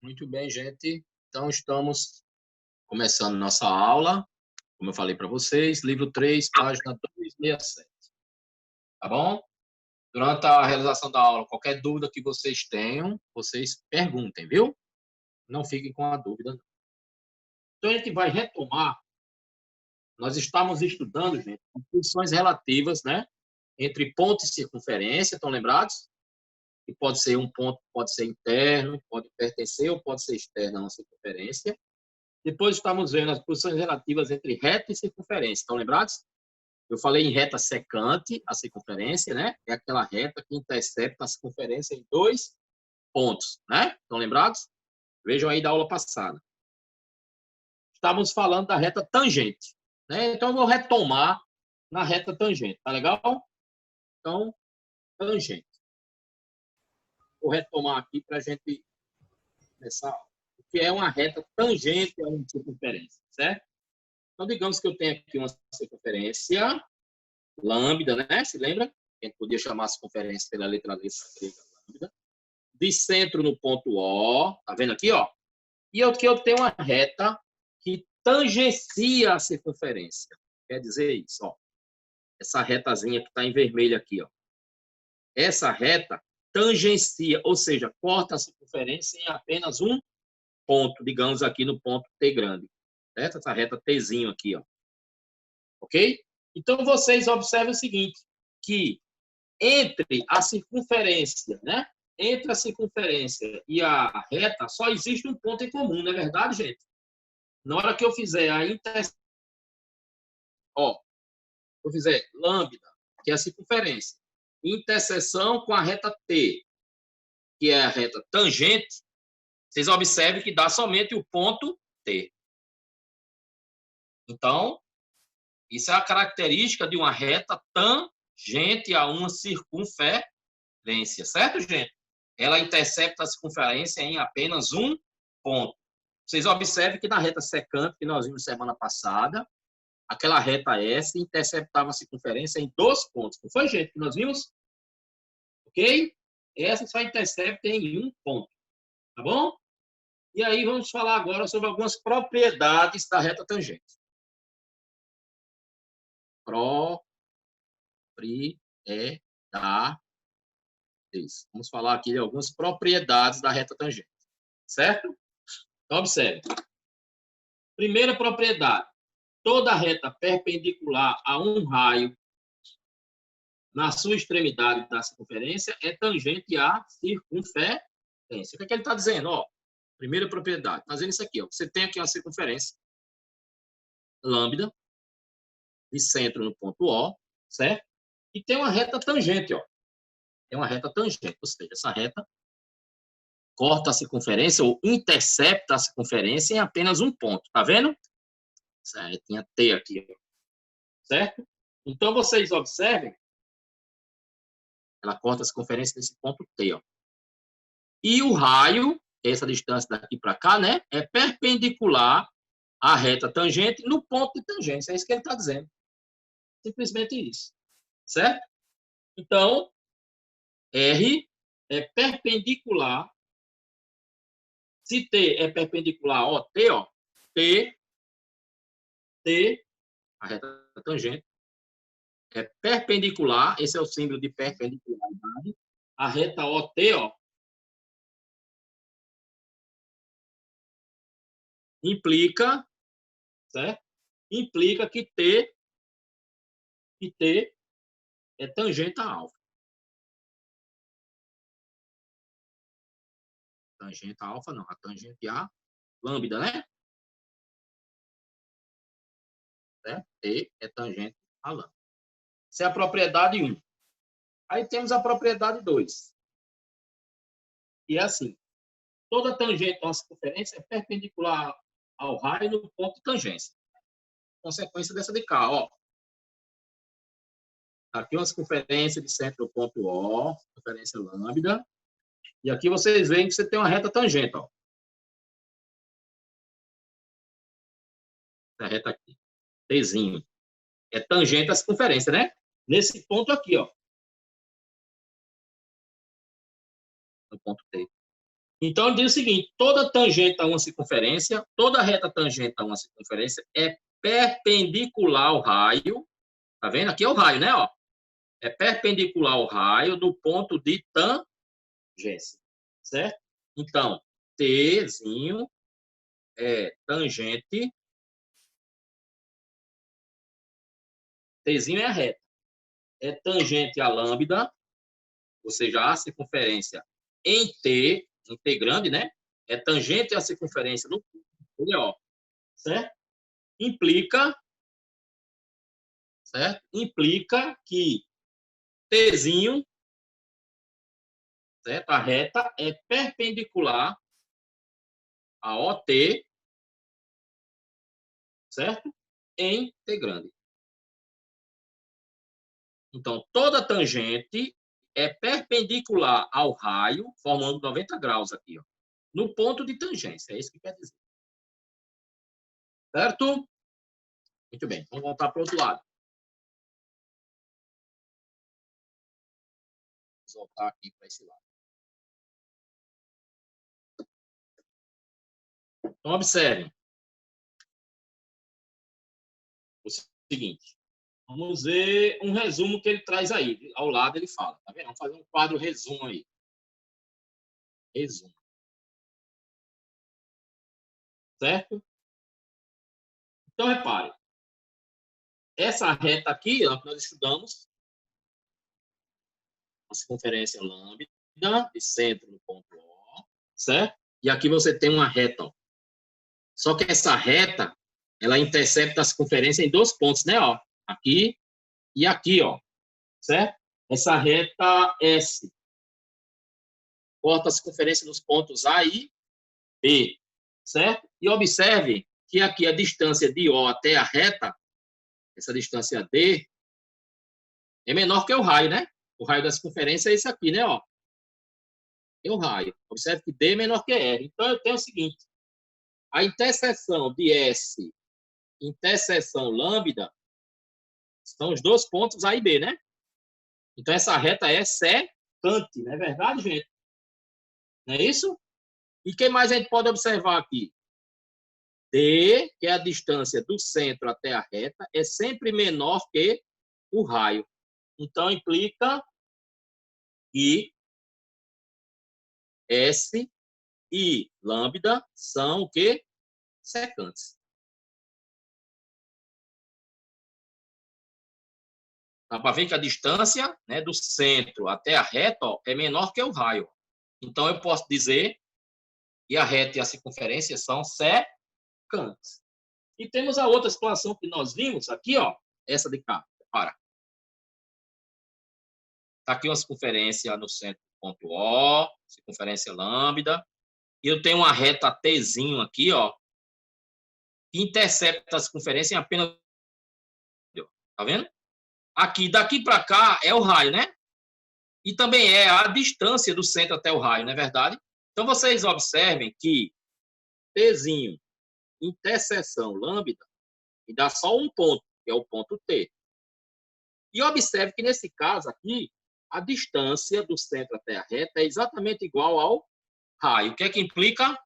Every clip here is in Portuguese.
Muito bem, gente. Então, estamos começando nossa aula, como eu falei para vocês, livro 3, página 267. Tá bom? Durante a realização da aula, qualquer dúvida que vocês tenham, vocês perguntem, viu? Não fiquem com a dúvida. Então, a gente vai retomar. Nós estamos estudando, gente, funções relativas, né? Entre ponto e circunferência, estão lembrados? Que pode ser um ponto, pode ser interno, pode pertencer ou pode ser externo a uma circunferência. Depois estamos vendo as posições relativas entre reta e circunferência. Estão lembrados? Eu falei em reta secante, a circunferência, né? É aquela reta que intercepta a circunferência em 2 pontos, né? Estão lembrados? Vejam aí da aula passada. Estávamos falando da reta tangente, né? Então, eu vou retomar na reta tangente, tá legal? Então, tangente. Vou retomar aqui para a gente começar. O que é uma reta tangente a uma circunferência, certo? Então, digamos que eu tenho aqui uma circunferência lambda, né? Se lembra? A gente podia chamar a circunferência pela letra grega lambda. De centro no ponto O, tá vendo aqui, ó? E aqui eu tenho uma reta que tangencia a circunferência. Quer dizer isso, ó. Essa retazinha que está em vermelho aqui, ó. Essa reta tangencia, ou seja, corta a circunferência em apenas um ponto, digamos aqui no ponto T grande. Certo? Essa reta Tzinho aqui, ó. Ok? Então, vocês observem o seguinte, que entre a circunferência, né? Entre a circunferência e a reta, só existe um ponto em comum, não é verdade, gente? Na hora que eu fizer a interseção, ó, eu fizer lambda, que é a circunferência, interseção com a reta T, que é a reta tangente, vocês observem que dá somente o ponto T. Então, isso é a característica de uma reta tangente a uma circunferência, certo, gente? Ela intercepta a circunferência em apenas um ponto. Vocês observem que na reta secante, que nós vimos semana passada, aquela reta S interceptava a circunferência em 2 pontos. Não foi, gente, que nós vimos? Ok? Essa só intercepta em um ponto. Tá bom? E aí vamos falar agora sobre algumas propriedades da reta tangente. Propriedades. Vamos falar aqui de algumas propriedades da reta tangente. Certo? Então, observe. Primeira propriedade. Toda reta perpendicular a um raio na sua extremidade da circunferência é tangente à circunferência. O que é que ele está dizendo? Ó, primeira propriedade. Está dizendo isso aqui. Ó. Você tem aqui uma circunferência lambda, de centro no ponto O, certo? E tem uma reta tangente, ó. Tem uma reta tangente, ou seja, essa reta corta a circunferência ou intercepta a circunferência em apenas um ponto. Tá vendo? Essa retinha T aqui, ó. Certo? Então, vocês observem, ela corta a circunferência nesse ponto T, ó. E o raio, essa distância daqui para cá, né, é perpendicular à reta tangente no ponto de tangência. É isso que ele está dizendo. Simplesmente isso. Certo? Então, R é perpendicular. Se T é perpendicular a OT, ó, T, a reta tangente, é perpendicular, esse é o símbolo de perpendicularidade, a reta OT, ó, implica, certo? Implica que T é tangente a alfa. Tangente a alfa, não, a tangente a lambda, né? Certo? T é tangente a lambda. Essa é a propriedade 1. Aí temos a propriedade 2. E é assim, toda tangente a uma circunferência é perpendicular ao raio no ponto de tangência. Consequência dessa de cá, ó. Aqui uma circunferência de centro do ponto O, circunferência lambda. E aqui vocês veem que você tem uma reta tangente, ó. Essa reta aqui, Tzinho. É tangente à circunferência, né? Nesse ponto aqui, ó. No ponto T. Então, diz o seguinte, toda tangente a uma circunferência, toda reta tangente a uma circunferência é perpendicular ao raio, tá vendo? Aqui é o raio, né? Ó. É perpendicular ao raio do ponto de tangência, certo? Então, Tzinho é tangente, Tzinho é a reta, é tangente à lambda, ou seja, a circunferência em T grande, né? É tangente à circunferência no ó, certo? Implica, certo? Implica que Tzinho, certo? A reta é perpendicular a OT, certo? Em T grande. Então, toda tangente é perpendicular ao raio, formando 90 graus aqui, ó, no ponto de tangência. É isso que quer dizer. Certo? Muito bem. Vamos voltar para o outro lado. Vamos voltar aqui para esse lado. Então, observem o seguinte. Vamos ver um resumo que ele traz aí. Ao lado ele fala. Tá vendo? Vamos fazer um quadro resumo aí. Resumo. Certo? Então, repare. Essa reta aqui, ó, que nós estudamos, a circunferência lambda, de centro no ponto O, certo? E aqui você tem uma reta, ó. Só que essa reta, ela intercepta a circunferência em dois pontos, né? Ó, aqui e aqui, ó, certo? Essa reta S corta a circunferência nos pontos A e B, certo? E observe que aqui a distância de O até a reta, essa distância D, é menor que o raio, né? O raio da circunferência é esse aqui, né? Ó, é o raio. Observe que D é menor que R. Então, eu tenho o seguinte, a interseção de S, interseção lambda, são os dois pontos A e B, né? Então, essa reta é secante, não é verdade, gente? Não é isso? E o que mais a gente pode observar aqui? D, que é a distância do centro até a reta, é sempre menor que o raio. Então, implica que S e lambda são o quê? Secantes. Dá para ver que a distância, né, do centro até a reta, ó, é menor que o raio. Então, eu posso dizer que a reta e a circunferência são secantes. E temos a outra situação que nós vimos aqui, ó, essa de cá. Para. Está aqui uma circunferência no centro do ponto O, circunferência lambda. E eu tenho uma reta Tzinho aqui, ó, que intercepta a circunferência em apenas... Tá vendo? Aqui, daqui para cá, é o raio, né? E também é a distância do centro até o raio, não é verdade? Então, vocês observem que Tzinho, interseção lambda, e dá só um ponto, que é o ponto T. E observe que, nesse caso aqui, a distância do centro até a reta é exatamente igual ao raio. O que é que implica?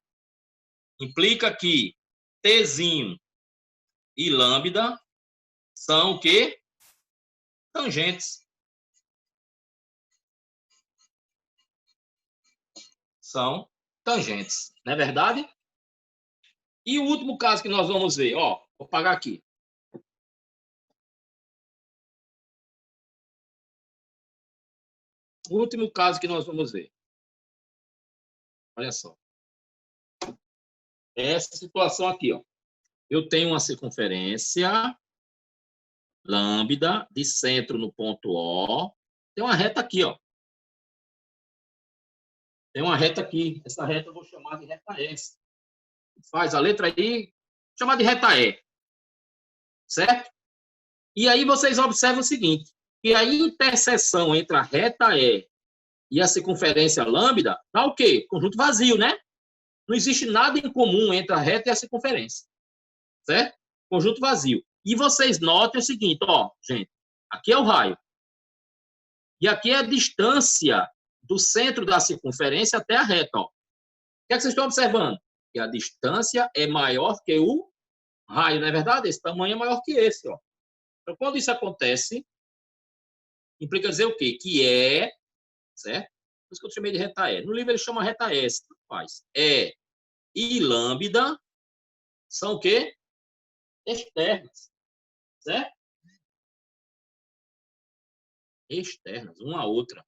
Implica que Tzinho e lambda são o quê? Tangentes. São tangentes, não é verdade? E o último caso que nós vamos ver, ó, vou apagar aqui. O último caso que nós vamos ver. Olha só. Essa situação aqui, ó. Eu tenho uma circunferência lambda de centro no ponto O. Tem uma reta aqui, ó. Tem uma reta aqui. Essa reta eu vou chamar de reta S. Faz a letra I, chamar de reta E. Certo? E aí vocês observam o seguinte, que a interseção entre a reta E e a circunferência lambda dá o quê? Conjunto vazio, né? Não existe nada em comum entre a reta e a circunferência. Certo? Conjunto vazio. E vocês notem o seguinte, ó, gente, aqui é o raio. E aqui é a distância do centro da circunferência até a reta, ó. que é que vocês estão observando? Que a distância é maior que o raio, não é verdade? Esse tamanho é maior que esse, ó. Então, quando isso acontece, implica dizer o quê? Que é, certo? Por isso que eu chamei de reta E. No livro ele chama reta S, faz. E e lambda são o quê? Externas, certo? Externas, uma a outra.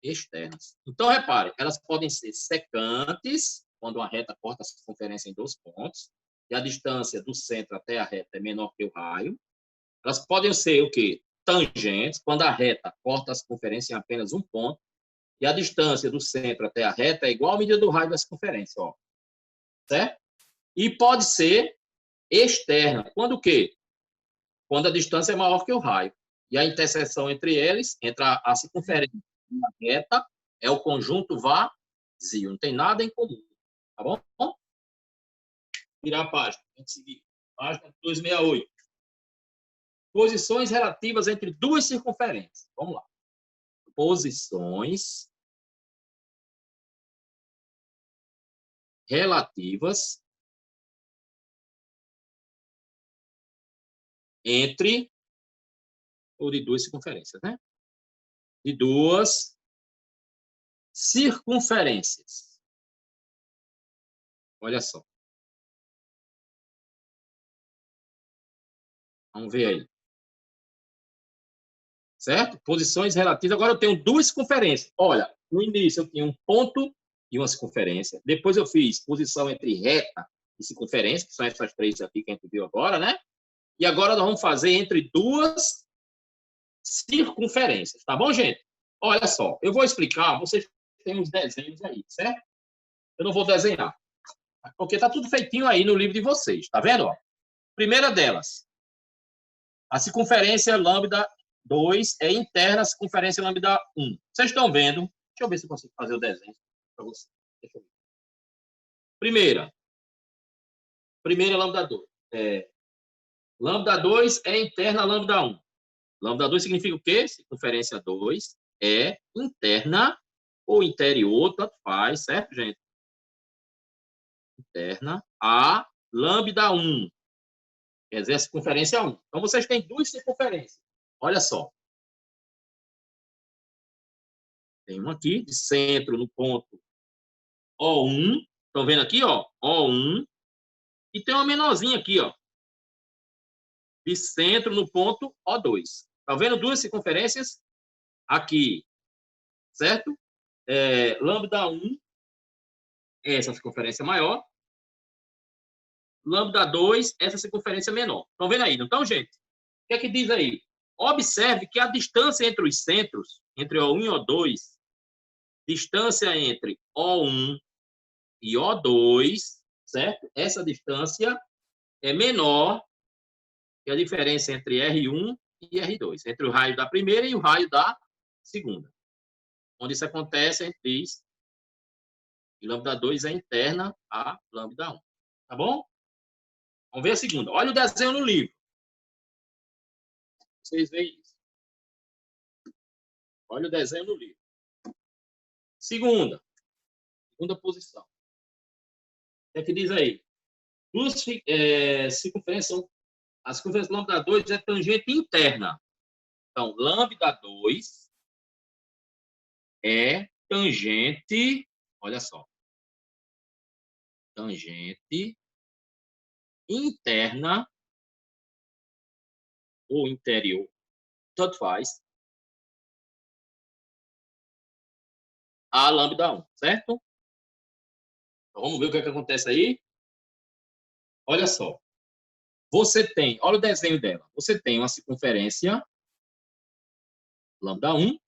Externas. Então, repare, elas podem ser secantes, quando uma reta corta a circunferência em 2 pontos, e a distância do centro até a reta é menor que o raio. Elas podem ser o quê? Tangentes, quando a reta corta a circunferência em apenas 1 ponto, e a distância do centro até a reta é igual à medida do raio da circunferência, ó. Certo? E pode ser externa, quando o quê? Quando a distância é maior que o raio. E a interseção entre eles, entre a circunferência e a reta, é o conjunto vazio. Não tem nada em comum. Tá bom? Virar a página. A gente seguir. Página 268. Posições relativas entre duas circunferências. Vamos lá. Posições relativas entre ou de duas circunferências, né? De duas circunferências. Olha só. Vamos ver aí. Certo? Posições relativas. Agora eu tenho duas circunferências. Olha, no início eu tinha um ponto e uma circunferência. Depois eu fiz posição entre reta e circunferência, que são essas três aqui que a gente viu agora, né? E agora nós vamos fazer entre duas circunferências. Tá bom, gente? Olha só, eu vou explicar. Vocês têm os desenhos aí, certo? Eu não vou desenhar, porque tá tudo feitinho aí no livro de vocês. Tá vendo? Ó? Primeira delas, a circunferência lambda 2 é interna à circunferência lambda 1. Vocês estão vendo? Deixa eu ver se eu consigo fazer o desenho para vocês. Deixa eu ver. Primeira lambda 2. Lambda 2 é interna a lambda 1. Lambda 2 significa o quê? Circunferência 2 é interna ou interior, tanto faz, certo, gente? Interna a lambda 1. Quer dizer, a circunferência 1. Então, vocês têm duas circunferências. Olha só. Tem uma aqui, de centro, no ponto O1. Estão vendo aqui, ó? O1. E tem uma menorzinha aqui, ó. De centro, no ponto O2. Estão vendo duas circunferências? Aqui, certo? Lambda 1, essa circunferência maior. Lambda 2, essa circunferência menor. Estão vendo aí? Então, gente, o que é que diz aí? Observe que a distância entre os centros, entre O1 e O2, distância entre O1 e O2, certo? Essa distância é menor que a diferença entre R1 e R2, entre o raio da primeira e o raio da segunda. Onde isso acontece, a gente diz que lambda 2 é interna a lambda 1. Tá bom? Vamos ver a segunda. Olha o desenho no livro. Vocês veem isso. Olha o desenho no livro. Segunda posição. O que é que diz aí? Duas circunferências, a circunferência lambda 2 é tangente interna. Então, lambda 2 é tangente, olha só, tangente interna ou interior, tanto faz, a lambda 1, certo? Então, vamos ver o que é que acontece aí. Olha só. Você tem, olha o desenho dela. Você tem uma circunferência lambda 1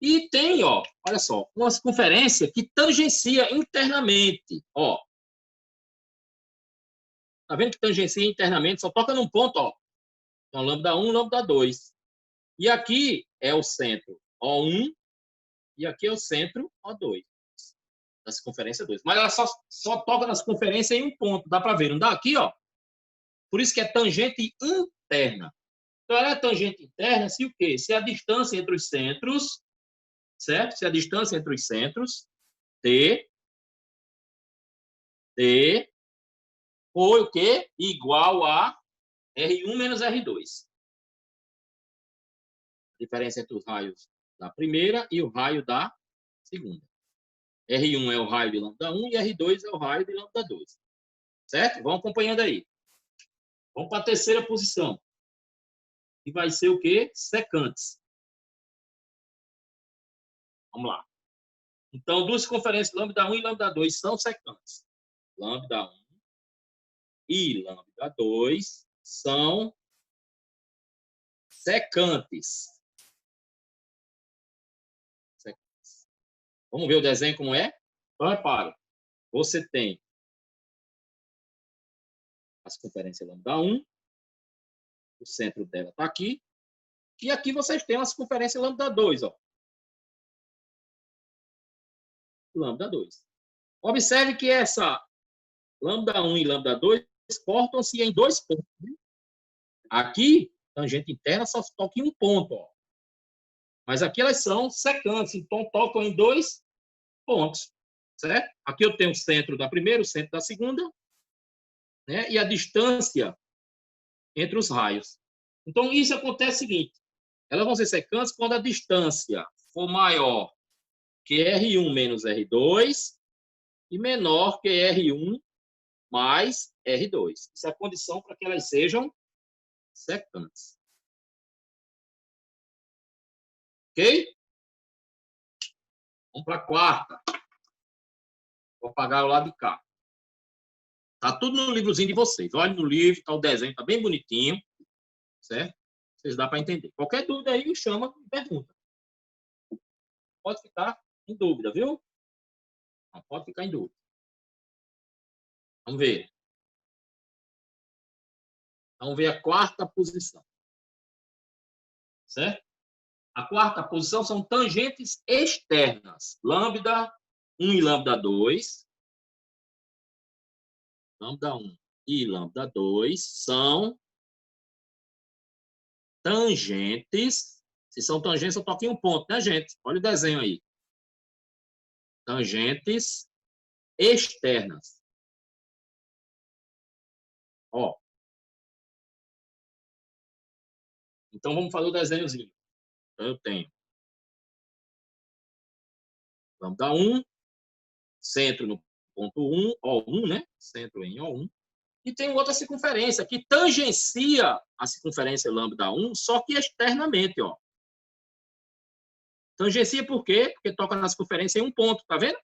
e tem, ó, olha só, uma circunferência que tangencia internamente, ó. Tá vendo que tangencia internamente? Só toca num ponto, ó. Então, lambda 1, lambda 2. E aqui é o centro O1 e aqui é o centro O2. Da circunferência 2. Mas ela só toca na circunferência em um ponto. Dá para ver, não dá? Aqui, ó. Por isso que é tangente interna. Então, ela é tangente interna se o quê? Se a distância entre os centros, certo? Se a distância entre os centros T foi o quê? Igual a R1 menos R2. A diferença entre os raios da primeira e o raio da segunda. R1 é o raio de lambda 1 e R2 é o raio de lambda 2. Certo? Vão acompanhando aí. Vamos para a terceira posição. E vai ser o quê? Secantes. Vamos lá. Então, duas circunferências lambda 1 e lambda 2 são secantes. Lambda 1 e lambda 2 são secantes. Vamos ver o desenho como é? Então, repare. Você tem a circunferência lambda 1. O centro dela está aqui. E aqui vocês têm a circunferência lambda 2. Ó. Lambda 2. Observe que essa lambda 1 e lambda 2 cortam-se em dois pontos. Aqui, tangente interna só toca em um ponto. Ó. Mas aqui elas são secantes, então tocam em dois pontos. Certo? Aqui eu tenho o centro da primeira, o centro da segunda, né? E a distância entre os raios. Então, isso acontece o seguinte. Elas vão ser secantes quando a distância for maior que R1 menos R2 e menor que R1 mais R2. Isso é a condição para que elas sejam secantes. Ok? Vamos para a quarta. Vou apagar o lado de cá. Está tudo no livrozinho de vocês. Olhem no livro, tá o desenho, está bem bonitinho. Certo? Vocês dá para entender. Qualquer dúvida aí, me chama e pergunta. Pode ficar em dúvida, viu? Não pode ficar em dúvida. Vamos ver. Vamos ver a quarta posição. Certo? A quarta posição são tangentes externas. Lambda 1 e lambda 2. Lambda 1 e lambda 2 são tangentes. Se são tangentes, eu toco em um ponto, né, gente? Olha o desenho aí. Tangentes externas. Ó. Então, vamos fazer o desenhozinho. Então, eu tenho lambda 1, centro no ponto 1, O1, né? Centro em O1. E tem outra circunferência que tangencia a circunferência lambda 1, só que externamente, ó. Tangencia por quê? Porque toca na circunferência em um ponto, tá vendo?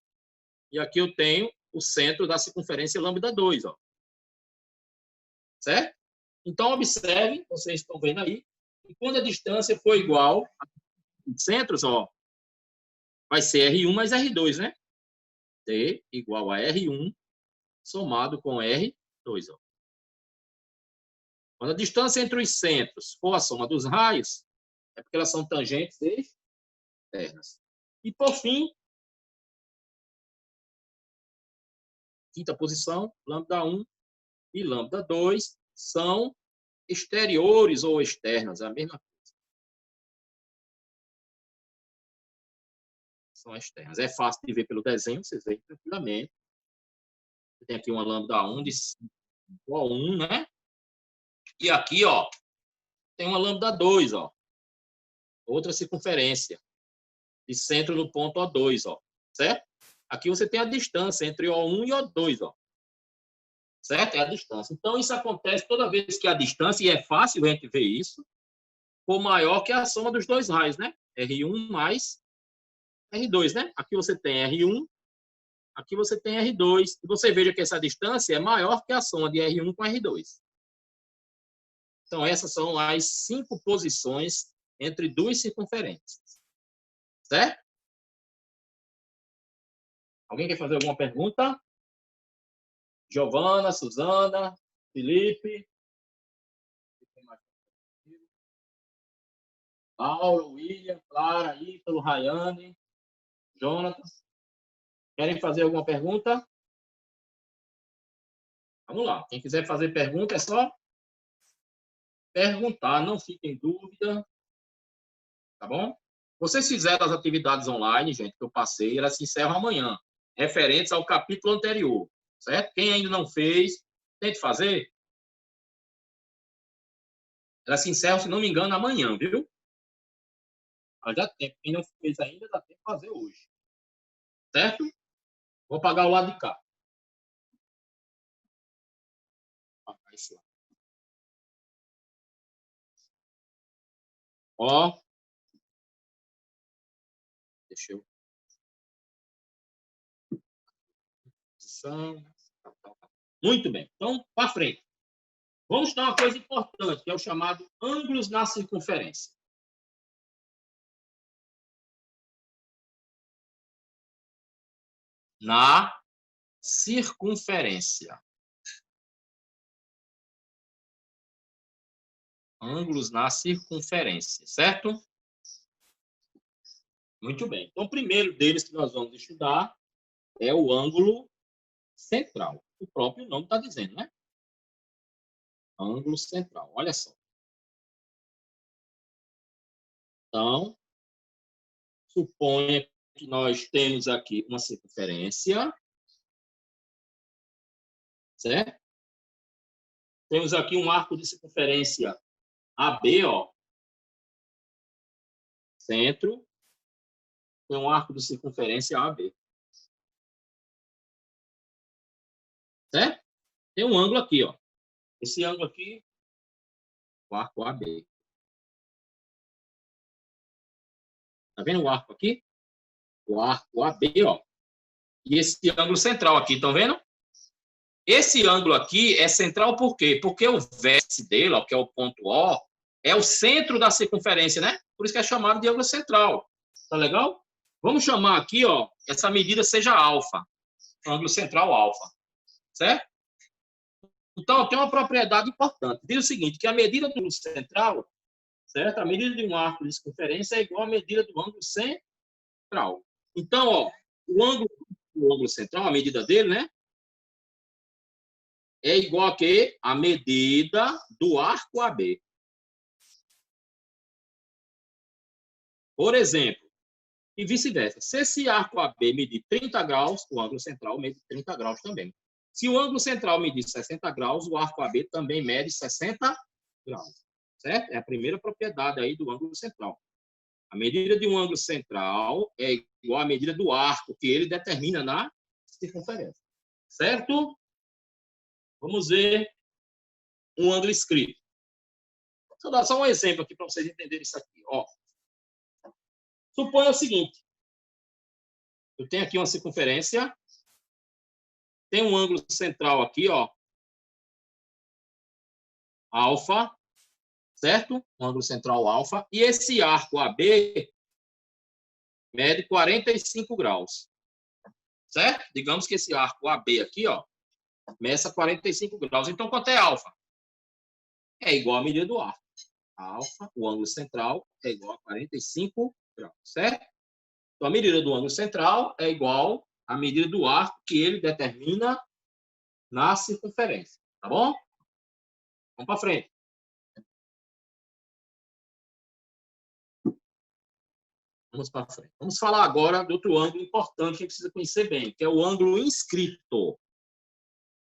E aqui eu tenho o centro da circunferência lambda 2, ó. Certo? Então, observe, vocês estão vendo aí, que quando a distância for igual a centros, ó, vai ser R1 mais R2, né? T igual a R1 somado com R2, ó. Quando a distância entre os centros for a soma dos raios, é porque elas são tangentes externas. E, por fim, quinta posição, lambda 1 e lambda 2 são exteriores ou externas, é a mesma coisa. São externas. É fácil de ver pelo desenho, vocês veem tranquilamente. Tem aqui uma lambda 1 de 5 a 1, né? E aqui, ó, tem uma lambda 2, ó. Outra circunferência de centro no ponto O2, ó. Certo? Aqui você tem a distância entre O1 e O2, ó. Certo? É a distância. Então, isso acontece toda vez que a distância, e é fácil a gente ver isso, for maior que a soma dos dois raios, né? R1 mais R2, né? Aqui você tem R1, aqui você tem R2. E você veja que essa distância é maior que a soma de R1 com R2. Então, essas são as 5 posições entre duas circunferências. Certo? Alguém quer fazer alguma pergunta? Giovana, Suzana, Felipe. Paulo, William, Clara, Ítalo, Rayane, Jonatas. Querem fazer alguma pergunta? Vamos lá. Quem quiser fazer pergunta, é só perguntar. Não fique em dúvida. Tá bom? Vocês fizeram as atividades online, gente, que eu passei. Elas se encerram amanhã. referentes ao capítulo anterior, certo? Quem ainda não fez, tente fazer. Ela se encerra, se não me engano, amanhã, viu? Mas dá tempo. Quem não fez ainda, dá tempo de fazer hoje. Certo? Vou apagar o lado de cá. Vou apagar esse lado. Ó. Deixa eu... Muito bem. Então, para frente. Vamos estudar uma coisa importante, que é o chamado ângulos na circunferência. Na circunferência. Ângulos na circunferência, certo? Muito bem. Então, o primeiro deles que nós vamos estudar é o ângulo central. O próprio nome está dizendo, né? Ângulo central. Olha só. Então, suponha que nós temos aqui uma circunferência, certo? Temos aqui um arco de circunferência AB, ó. Centro. Tem um arco de circunferência AB. Certo? Tem um ângulo aqui, ó. Esse ângulo aqui, o arco AB. Tá vendo o arco aqui? O arco AB, ó. E esse ângulo central aqui, estão vendo? Esse ângulo aqui é central por quê? Porque o vértice dele, ó, que é o ponto O, é o centro da circunferência, né? Por isso que é chamado de ângulo central. Tá legal? Vamos chamar aqui, ó, essa medida seja alfa. Ângulo central alfa. Certo? Então, tem uma propriedade importante. Diz o seguinte, que a medida do ângulo central, certo? A medida de um arco de circunferência é igual à medida do ângulo central. Então, ó, o ângulo central, a medida dele, né? É igual a quê? A medida do arco AB. Por exemplo, e vice-versa. Se esse arco AB medir 30 graus, o ângulo central mede 30 graus também. Se o ângulo central medir 60 graus, o arco AB também mede 60 graus. Certo? É a primeira propriedade aí do ângulo central. A medida de um ângulo central é igual à medida do arco que ele determina na circunferência. Certo? Vamos ver um ângulo escrito. Vou dar só um exemplo aqui para vocês entenderem isso aqui. Ó. Suponha o seguinte. Eu tenho aqui uma circunferência. Tem um ângulo central aqui, ó. Alfa. Certo? Um ângulo central alfa. E esse arco AB mede 45 graus. Certo? Digamos que esse arco AB aqui, ó, meça 45 graus. Então, quanto é alfa? É igual à medida do arco. Alfa, o ângulo central, é igual a 45 graus, certo? Então, a medida do ângulo central é igual à medida do arco que ele determina na circunferência, tá bom? Vamos para frente. Vamos para frente. Vamos falar agora de outro ângulo importante que a gente precisa conhecer bem, que é o ângulo inscrito.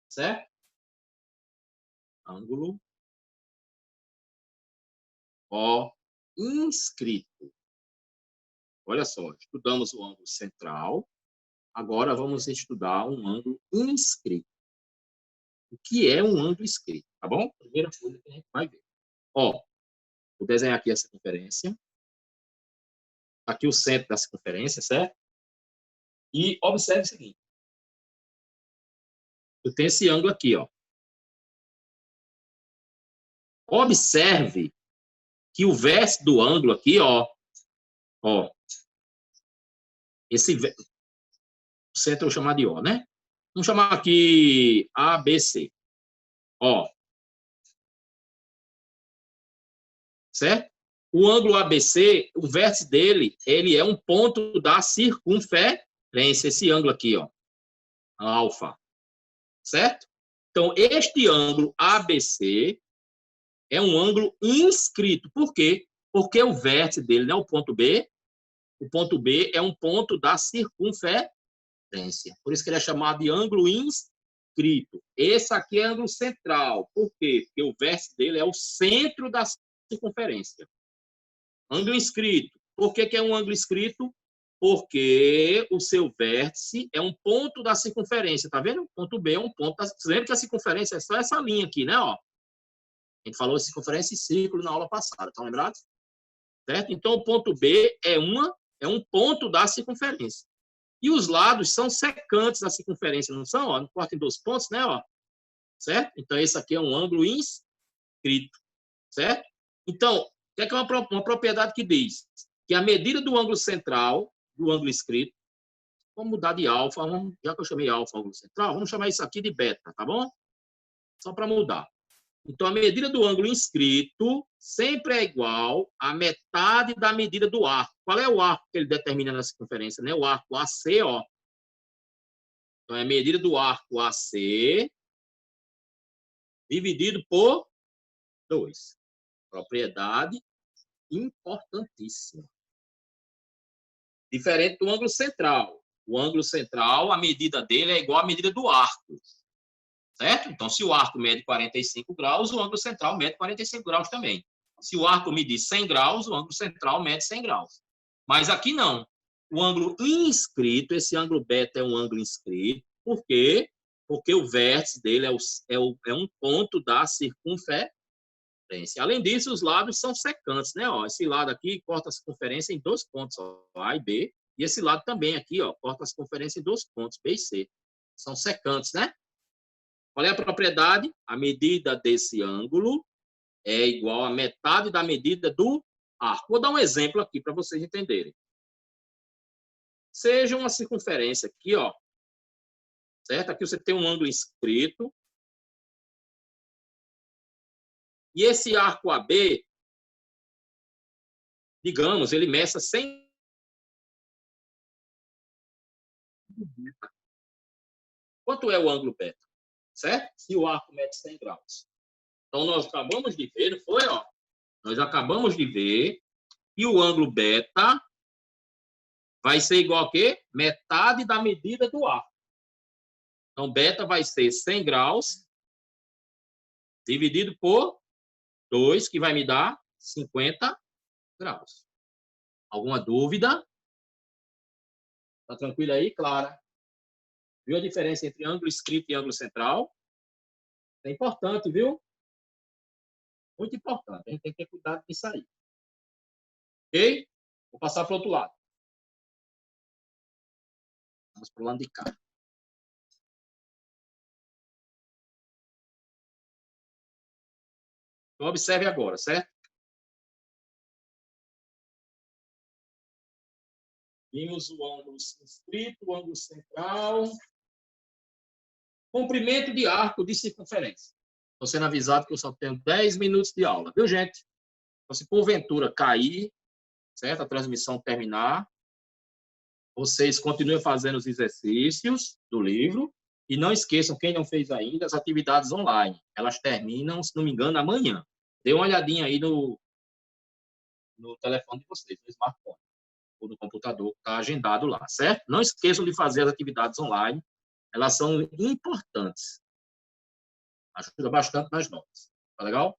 Certo? Ângulo O inscrito. Olha só, estudamos o ângulo central. Agora vamos estudar um ângulo inscrito. O que é um ângulo inscrito, tá bom? Primeira coisa que a gente vai ver. Ó, vou desenhar aqui a circunferência. Aqui o centro da circunferência, certo? E observe o seguinte. Eu tenho esse ângulo aqui, ó. Observe que o vértice do ângulo aqui, ó, esse o centro eu vou chamar de O, né? Vamos chamar aqui ABC. Ó. Certo? O ângulo ABC, o vértice dele, ele é um ponto da circunferência, esse ângulo aqui, ó, alfa. Certo? Então, este ângulo ABC é um ângulo inscrito. Por quê? Porque o vértice dele não é o ponto B é um ponto da circunferência. Por isso que ele é chamado de ângulo inscrito. Esse aqui é ângulo central. Por quê? Porque o vértice dele é o centro da circunferência. Ângulo inscrito. Por que é um ângulo inscrito? Porque o seu vértice é um ponto da circunferência. Tá vendo? O ponto B é um ponto da... Você lembra que a circunferência é só essa linha aqui, né? Ó. A gente falou de circunferência e círculo na aula passada. Estão lembrados? Certo? Então, o ponto B é um ponto da circunferência. E os lados são secantes da circunferência, não são? Ó, não corta em 2 pontos, né? Ó. Certo? Então, esse aqui é um ângulo inscrito. Certo? Então, o que é uma propriedade que diz? Que a medida do ângulo central, do ângulo inscrito, vamos mudar de alfa, já que eu chamei alfa ângulo central, vamos chamar isso aqui de beta, tá bom? Só para mudar. Então, a medida do ângulo inscrito sempre é igual à metade da medida do arco. Qual é o arco que ele determina na circunferência? Né? O arco AC, ó. Então, é a medida do arco AC dividido por 2. Propriedade importantíssima. Diferente do ângulo central. O ângulo central, a medida dele é igual à medida do arco. Certo? Então, se o arco mede 45 graus, o ângulo central mede 45 graus também. Se o arco medir 100 graus, o ângulo central mede 100 graus. Mas aqui não. O ângulo inscrito, esse ângulo beta é um ângulo inscrito. Por quê? Porque o vértice dele é um ponto da circunferência. Além disso, os lados são secantes, né? Ó, esse lado aqui corta a circunferência em 2 pontos, ó, A e B. E esse lado também aqui, ó, corta a circunferência em 2 pontos, B e C. São secantes, né? Qual é a propriedade? A medida desse ângulo é igual à metade da medida do arco. Vou dar um exemplo aqui para vocês entenderem. Seja uma circunferência aqui, ó. Certo? Aqui você tem um ângulo inscrito. E esse arco AB, digamos, ele meça 100. Quanto é o ângulo beta? Certo? Se o arco mede 100 graus. Então, nós acabamos de ver, não foi? Ó? Nós acabamos de ver que o ângulo beta vai ser igual a quê? Metade da medida do arco. Então, beta vai ser 100 graus dividido por 2, que vai me dar 50 graus. Alguma dúvida? Tá tranquilo aí, Clara? Viu a diferença entre ângulo inscrito e ângulo central? É importante, viu? Muito importante. A gente tem que ter cuidado disso aí. Ok? Vou passar para o outro lado. Vamos para o lado de cá. Então, observe agora, certo? Vimos o ângulo inscrito, o ângulo central. Comprimento de arco de circunferência. Estou sendo avisado que eu só tenho 10 minutos de aula, viu, gente? Então, se porventura cair, certo? A transmissão terminar, vocês continuem fazendo os exercícios do livro e não esqueçam, quem não fez ainda, as atividades online. Elas terminam, se não me engano, amanhã. Dê uma olhadinha aí no telefone de vocês, no smartphone ou no computador, que está agendado lá, certo? Não esqueçam de fazer as atividades online, elas são importantes. Ajuda bastante nas notas. Tá legal?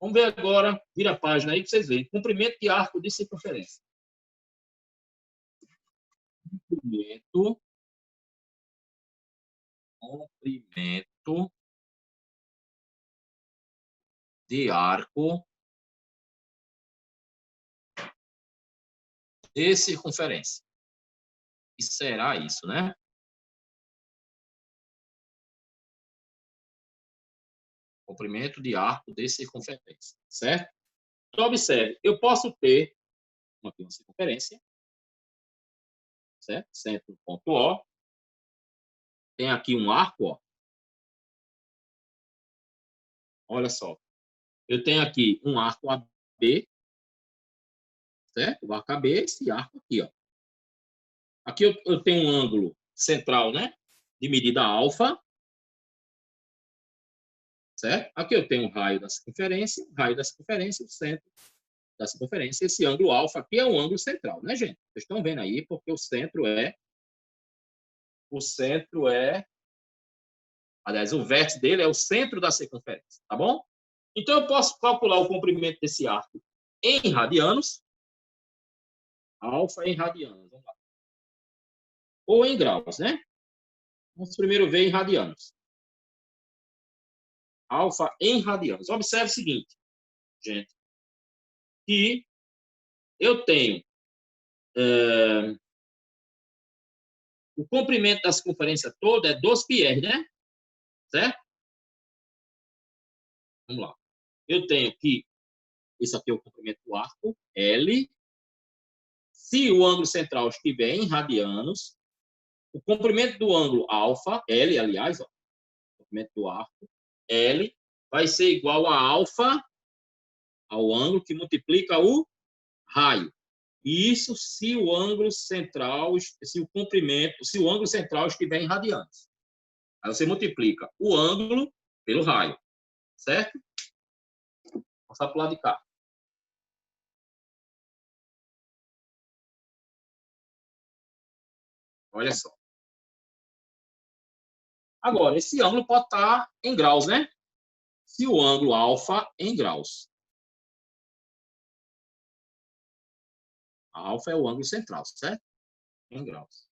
Vamos ver agora, vira a página aí para vocês verem. Comprimento de arco de circunferência. Comprimento de arco de circunferência. E será isso, né? Comprimento de arco de circunferência, certo? Então, observe, eu posso ter uma circunferência, certo? Centro, ponto O. Tem aqui um arco, ó. Olha só. Eu tenho aqui um arco AB, certo? O arco AB, esse arco aqui, ó. Aqui eu tenho um ângulo central, né? De medida alfa. Certo? Aqui eu tenho o raio da circunferência, o centro da circunferência. Esse ângulo alfa aqui é um ângulo central, né, gente? Vocês estão vendo aí, porque o centro é o centro é... Aliás, o vértice dele é o centro da circunferência, tá bom? Então, eu posso calcular o comprimento desse arco em radianos. Alfa em radianos. Vamos lá. Ou em graus, né? Vamos primeiro ver em radianos. Alfa em radianos. Observe o seguinte, gente, que eu tenho o comprimento da circunferência toda é 2πr, né? Certo? Vamos lá. Eu tenho que isso aqui é o comprimento do arco, L. Se o ângulo central estiver em radianos, o comprimento do ângulo alfa, L, aliás, ó, o comprimento do arco, L, vai ser igual a alfa ao ângulo que multiplica o raio. Isso se o ângulo central, se o ângulo central estiver em radianos. Aí você multiplica o ângulo pelo raio, certo? Vou passar para o lado de cá. Olha só. Agora, esse ângulo pode estar em graus, né? Se o ângulo alfa em graus. A alfa é o ângulo central, certo? Em graus.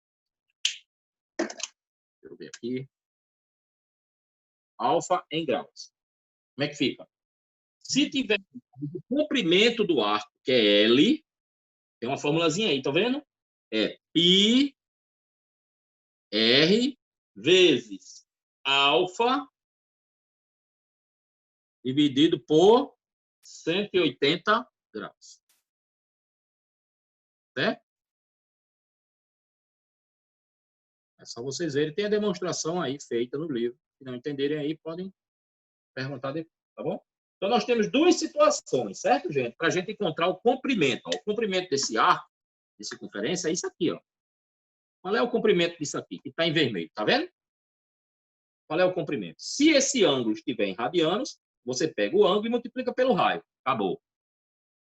Deixa eu ver aqui. Alfa em graus. Como é que fica? Se tiver o comprimento do arco, que é L, tem uma formulazinha aí, tá vendo? É πr vezes alfa dividido por 180 graus. Certo? É só vocês verem. Tem a demonstração aí feita no livro. Se não entenderem aí, podem perguntar depois, tá bom? Então, nós temos duas situações, certo, gente? Para a gente encontrar o comprimento. Ó, o comprimento desse arco, de circunferência, é isso aqui, ó. Qual é o comprimento disso aqui, que está em vermelho? Tá vendo? Qual é o comprimento? Se esse ângulo estiver em radianos, você pega o ângulo e multiplica pelo raio. Acabou.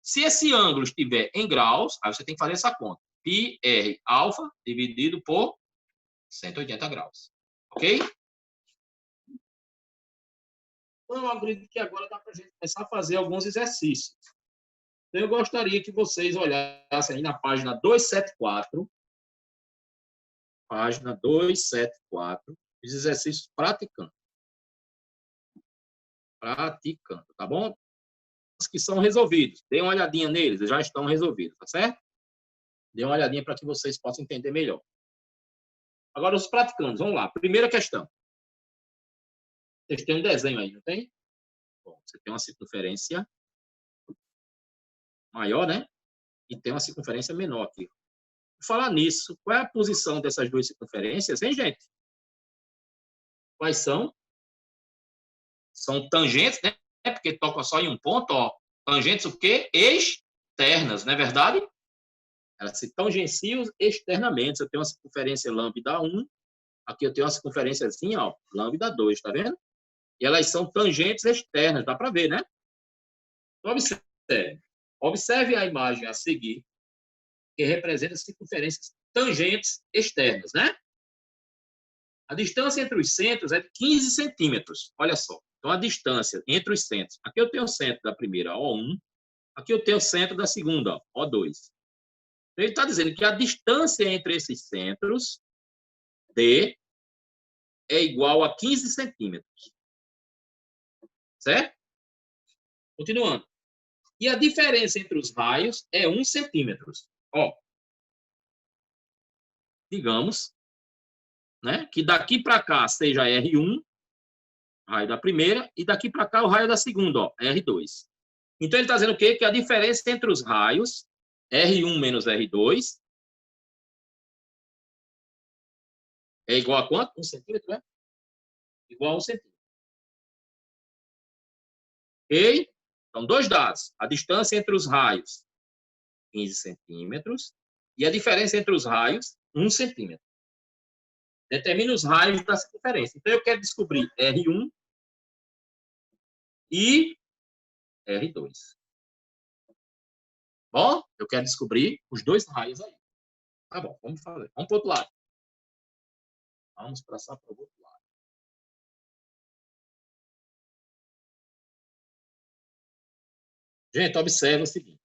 Se esse ângulo estiver em graus, aí você tem que fazer essa conta. πr alfa dividido por 180 graus. Ok? Então, eu acredito que agora dá para a gente começar a fazer alguns exercícios. Então, eu gostaria que vocês olhassem aí na página 274. Página 274. Os exercícios praticando. Praticando, tá bom? Os que são resolvidos. Dê uma olhadinha neles, já estão resolvidos, tá certo? Dê uma olhadinha para que vocês possam entender melhor. Agora, os praticantes, vamos lá. Primeira questão. Vocês têm um desenho aí, não tem? Bom, você tem uma circunferência maior, né? E tem uma circunferência menor aqui. Por falar nisso, qual é a posição dessas duas circunferências, hein, gente? Quais são? São tangentes, né? Porque toca só em um ponto, ó. Tangentes o quê? Externas, não é verdade? Elas se tangenciam externamente. Eu tenho uma circunferência lambda 1, aqui eu tenho uma circunferênciazinha, ó, lambda 2, tá vendo? E elas são tangentes externas, dá para ver, né? Então, observe. Observe a imagem a seguir, que representa circunferências tangentes externas, né? A distância entre os centros é de 15 centímetros. Olha só. Então, a distância entre os centros. Aqui eu tenho o centro da primeira, O1. Aqui eu tenho o centro da segunda, O2. Ele está dizendo que a distância entre esses centros, D, é igual a 15 centímetros. Certo? Continuando. E a diferença entre os raios é 1 centímetro. Ó, digamos, né, que daqui para cá seja R1, raio da primeira, e daqui para cá o raio da segunda, ó, R2. Então, ele está dizendo o quê? Que a diferença entre os raios, R1 menos R2, é igual a quanto? 1 centímetro, né? Igual a 1 centímetro. Ok? Então, dois dados. A distância entre os raios, 15 centímetros, e a diferença entre os raios, 1 centímetro. Determina os raios da circunferência. Então, eu quero descobrir R1 e R2. Bom, eu quero descobrir os dois raios aí. Tá bom, vamos fazer. Vamos para o outro lado. Vamos passar para o outro lado. Gente, observa o seguinte.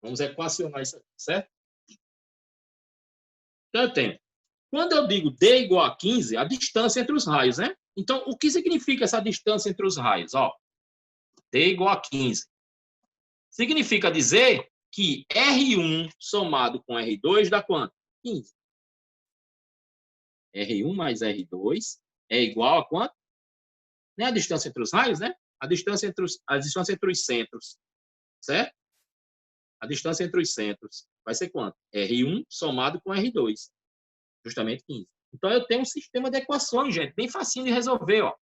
Vamos equacionar isso aqui, certo? Então, eu tenho. Quando eu digo D igual a 15, a distância entre os raios, né? Então, o que significa essa distância entre os raios? Ó, D igual a 15. Significa dizer que R1 somado com R2 dá quanto? 15. R1 mais R2 é igual a quanto? Não é a distância entre os raios, né? A distância entre os centros, certo? A distância entre os centros vai ser quanto? R1 somado com R2, justamente 15. Então, eu tenho um sistema de equações, gente, bem facinho de resolver, ó.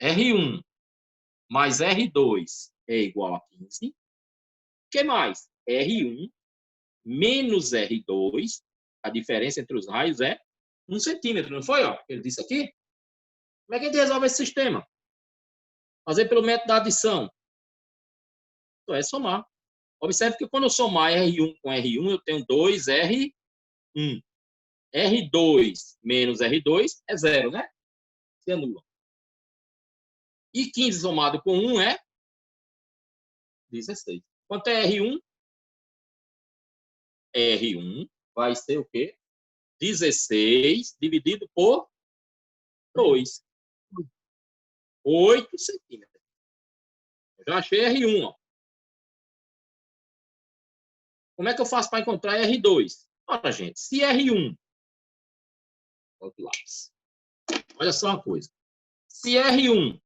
R1 mais R2 é igual a 15. O que mais? R1 menos R2, a diferença entre os raios é 1 centímetro, não foi? Ó? Ele disse aqui. Como é que a gente resolve esse sistema? Fazer pelo método da adição. Então, é somar. Observe que quando eu somar R1 com R1, eu tenho 2R1. R2 menos R2 é 0, né? Se anula. E 15 somado com 1 é 16. Quanto é R1? R1 vai ser o quê? 16 dividido por 2. 8 centímetros. Eu já achei R1. Ó. Como é que eu faço para encontrar R2? Olha, gente, se R1... Outro lápis. Olha só uma coisa. Se R1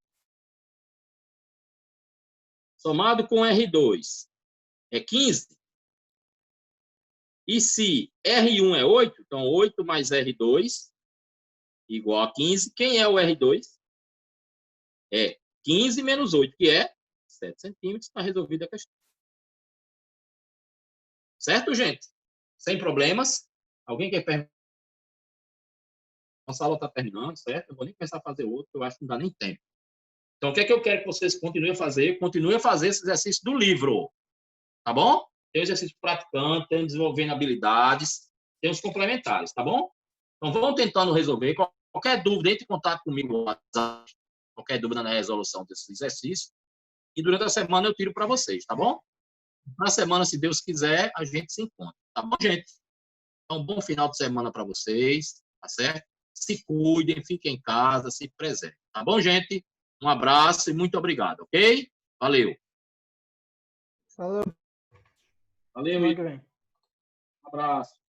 somado com R2 é 15, e se R1 é 8, então 8 mais R2 igual a 15. Quem é o R2? É 15 menos 8, que é 7 centímetros. Está resolvida a questão. Certo, gente? Sem problemas. Alguém quer perguntar? Nossa aula está terminando, certo? Eu vou nem começar a fazer outro, eu acho que não dá nem tempo. Então, o que é que eu quero que vocês continuem a fazer? Continuem a fazer esse exercício do livro. Tá bom? Tem o exercício praticando, tem desenvolvendo habilidades, tem os complementares, tá bom? Então, vão tentando resolver. Qualquer dúvida, entre em contato comigo no WhatsApp. Qualquer dúvida na resolução desse exercício. E durante a semana eu tiro para vocês, tá bom? Na semana, se Deus quiser, a gente se encontra. Tá bom, gente? Então, um bom final de semana para vocês, tá certo? Se cuidem, fiquem em casa, se preservem. Tá bom, gente? Um abraço e muito obrigado, ok? Valeu. Valeu. Valeu, Igor. Um abraço.